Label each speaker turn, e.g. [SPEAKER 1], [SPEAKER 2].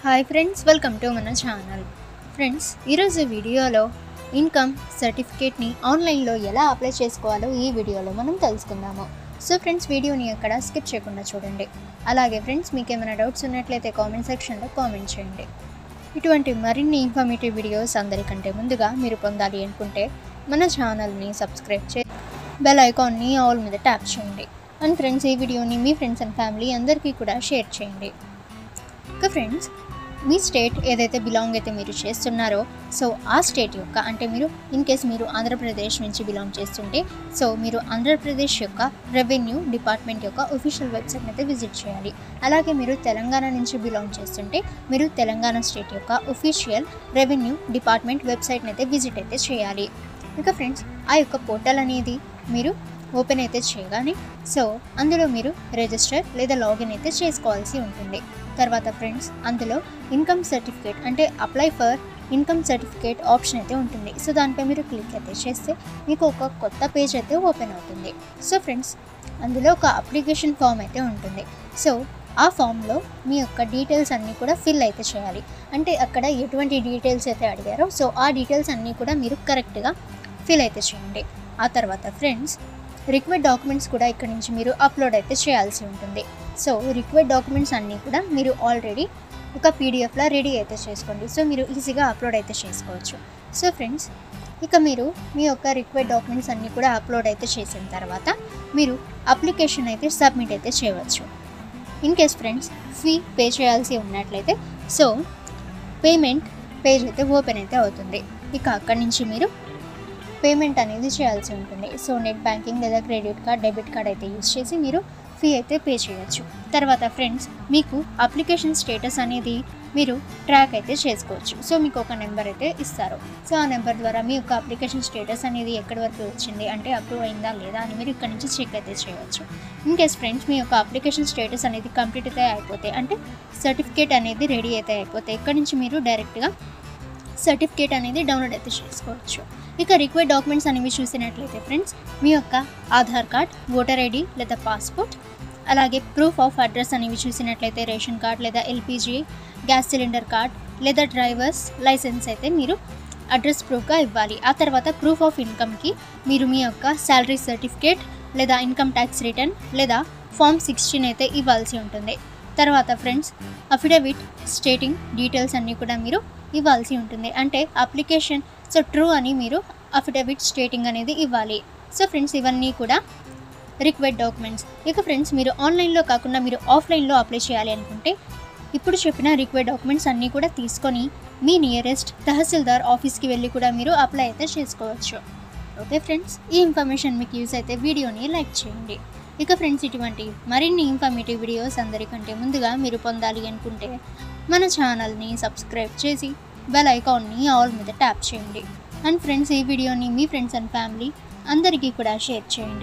[SPEAKER 1] Hi friends, welcome to మన channel. Friends, ఈరోజు వీడియోలో ఇన్కమ్ సర్టిఫికేట్ని ఆన్లైన్లో ఎలా అప్లై చేసుకోవాలో ఈ వీడియోలో మనం తెలుసుకుందాము. సో ఫ్రెండ్స్, వీడియోని ఎక్కడ స్కిప్ చేయకుండా చూడండి. అలాగే ఫ్రెండ్స్, మీకు ఏమైనా డౌట్స్ ఉన్నట్లయితే కామెంట్ సెక్షన్లో కామెంట్ చేయండి. ఇటువంటి మరిన్ని ఇన్ఫర్మేటివ్ వీడియోస్ అందరికంటే ముందుగా మీరు పొందాలి అనుకుంటే మన ఛానల్ని సబ్స్క్రైబ్ చేసి బెల్ ఐకాన్ని ఆల్ మీద ట్యాప్ చేయండి. అండ్ ఫ్రెండ్స్, ఈ వీడియోని మీ ఫ్రెండ్స్ అండ్ ఫ్యామిలీ అందరికీ కూడా షేర్ చేయండి. ఇక ఫ్రెండ్స్, మీ స్టేట్ ఏదైతే బిలాంగ్ అయితే మీరు చేస్తున్నారో, సో ఆ స్టేట్ యొక్క అంటే మీరు ఇన్ కేస్ మీరు ఆంధ్రప్రదేశ్ నుంచి బిలాంగ్ చేస్తుంటే, సో మీరు ఆంధ్రప్రదేశ్ యొక్క రెవెన్యూ డిపార్ట్మెంట్ యొక్క ఒఫిషియల్ వెబ్సైట్ని అయితే విజిట్ చేయాలి. అలాగే మీరు తెలంగాణ నుంచి బిలాంగ్ చేస్తుంటే మీరు తెలంగాణ స్టేట్ యొక్క ఒఫిషియల్ రెవెన్యూ డిపార్ట్మెంట్ వెబ్సైట్ని అయితే విజిట్ అయితే చేయాలి. ఇక ఫ్రెండ్స్, ఆ యొక్క పోర్టల్ అనేది మీరు ఓపెన్ అయితే చేయగానే సో అందులో మీరు రిజిస్టర్ లేదా లాగిన్ అయితే చేసుకోవాల్సి ఉంటుంది. తర్వాత ఫ్రెండ్స్, అందులో ఇన్కమ్ సర్టిఫికేట్ అంటే apply for income certificate option అయితే ఉంటుంది. సో దానిపై మీరు క్లిక్ అయితే చేస్తే మీకు ఒక కొత్త పేజ్ అయితే ఓపెన్ అవుతుంది. సో ఫ్రెండ్స్, అందులో ఒక అప్లికేషన్ ఫామ్ అయితే ఉంటుంది. సో ఆ ఫామ్లో మీ యొక్క డీటెయిల్స్ అన్నీ కూడా ఫిల్ అయితే చేయాలి. అంటే అక్కడ ఎటువంటి డీటెయిల్స్ అయితే అడిగారో సో ఆ డీటెయిల్స్ అన్నీ కూడా మీరు కరెక్ట్గా ఫిల్ అయితే చేయండి. ఆ తర్వాత ఫ్రెండ్స్, రిక్వైర్డ్ డాక్యుమెంట్స్ కూడా ఇక్కడ నుంచి మీరు అప్లోడ్ అయితే చేయాల్సి ఉంటుంది. సో రిక్వైర్డ్ డాక్యుమెంట్స్ అన్నీ కూడా మీరు ఆల్రెడీ ఒక పీడిఎఫ్లో రెడీ అయితే చేసుకోండి. సో మీరు ఈజీగా అప్లోడ్ అయితే చేసుకోవచ్చు. సో ఫ్రెండ్స్, ఇక మీరు మీ యొక్క రిక్వైర్డ్ డాక్యుమెంట్స్ అన్నీ కూడా అప్లోడ్ అయితే చేసిన తర్వాత మీరు అప్లికేషన్ అయితే సబ్మిట్ అయితే చేయవచ్చు. In case friends fee pay చేయాల్సి ఉన్నట్లయితే సో పేమెంట్ పేజ్ అయితే ఓపెన్ అయితే అవుతుంది. ఇక అక్కడి నుంచి మీరు పేమెంట్ అనేది చేయాల్సి ఉంటుంది. సో నెట్ బ్యాంకింగ్ లేదా క్రెడిట్ కార్డ్, డెబిట్ కార్డ్ అయితే యూజ్ చేసి మీరు ఫీ అయితే పే చేయొచ్చు. తర్వాత ఫ్రెండ్స్, మీకు అప్లికేషన్ స్టేటస్ అనేది మీరు ట్రాక్ అయితే చేసుకోవచ్చు. సో మీకు ఒక నెంబర్ అయితే ఇస్తారు. సో ఆ నెంబర్ ద్వారా మీ యొక్క అప్లికేషన్ స్టేటస్ అనేది ఎక్కడి వరకు వచ్చింది అంటే అప్రూవ్ అయిందా లేదా అని మీరు ఇక్కడ నుంచి చెక్ అయితే చేయవచ్చు. ఇన్ కేస్ ఫ్రెండ్స్ మీ యొక్క అప్లికేషన్ స్టేటస్ అనేది కంప్లీట్ అయితే అయిపోతే అంటే సర్టిఫికేట్ అనేది రెడీ అయితే అయిపోతే ఇక్కడ నుంచి మీరు డైరెక్ట్గా సర్టిఫికేట్ అనేది డౌన్లోడ్ అయితే చేసుకోవచ్చు. ఇక రిక్వైర్డ్ డాక్యుమెంట్స్ అనేవి చూసినట్లయితే ఫ్రెండ్స్, మీ యొక్క ఆధార్ కార్డ్, ఓటర్ ఐడి లేదా పాస్పోర్ట్, అలాగే ప్రూఫ్ ఆఫ్ అడ్రస్ అనేవి చూసినట్లయితే రేషన్ కార్డ్ లేదా ఎల్పిజి గ్యాస్ సిలిండర్ కార్డ్ లేదా డ్రైవర్స్ లైసెన్స్ అయితే మీరు అడ్రస్ ప్రూఫ్గా ఇవ్వాలి. ఆ తర్వాత ప్రూఫ్ ఆఫ్ ఇన్కమ్కి మీరు మీ యొక్క శాలరీ సర్టిఫికేట్ లేదా ఇన్కమ్ ట్యాక్స్ రిటర్న్ లేదా ఫామ్ 16 అయితే ఇవ్వాల్సి ఉంటుంది. తర్వాత ఫ్రెండ్స్, అఫిడవిట్ స్టేటింగ్ డీటెయిల్స్ అన్నీ కూడా మీరు ఇవ్వాల్సి ఉంటుంది. అంటే అప్లికేషన్ సో ట్రూ అని మీరు అఫిడవిట్ స్టేటింగ్ అనేది ఇవ్వాలి. సో ఫ్రెండ్స్, ఇవన్నీ కూడా రిక్వైర్డ్ డాక్యుమెంట్స్. ఇక ఫ్రెండ్స్, మీరు ఆన్లైన్లో కాకుండా మీరు ఆఫ్లైన్లో అప్లై చేయాలి అనుకుంటే ఇప్పుడు చెప్పిన రిక్వైర్డ్ డాక్యుమెంట్స్ అన్నీ కూడా తీసుకొని మీ నియరెస్ట్ తహసీల్దార్ ఆఫీస్కి వెళ్ళి కూడా మీరు అప్లై అయితే చేసుకోవచ్చు. ఓకే ఫ్రెండ్స్, ఈ ఇన్ఫర్మేషన్ మీకు యూస్ అయితే వీడియోని లైక్ చేయండి. ఇక ఫ్రెండ్స్, ఇటువంటి మరిన్ని ఇన్ఫర్మేటివ్ వీడియోస్ అందరికంటే ముందుగా మీరు పొందాలి అనుకుంటే మన ఛానల్ని సబ్స్క్రైబ్ చేసి బెల్ ఐకాన్ని ఆల్ మీద ట్యాప్ చేయండి. అండ్ ఫ్రెండ్స్, ఈ వీడియోని మీ ఫ్రెండ్స్ అండ్ ఫ్యామిలీ అందరికీ కూడా షేర్ చేయండి.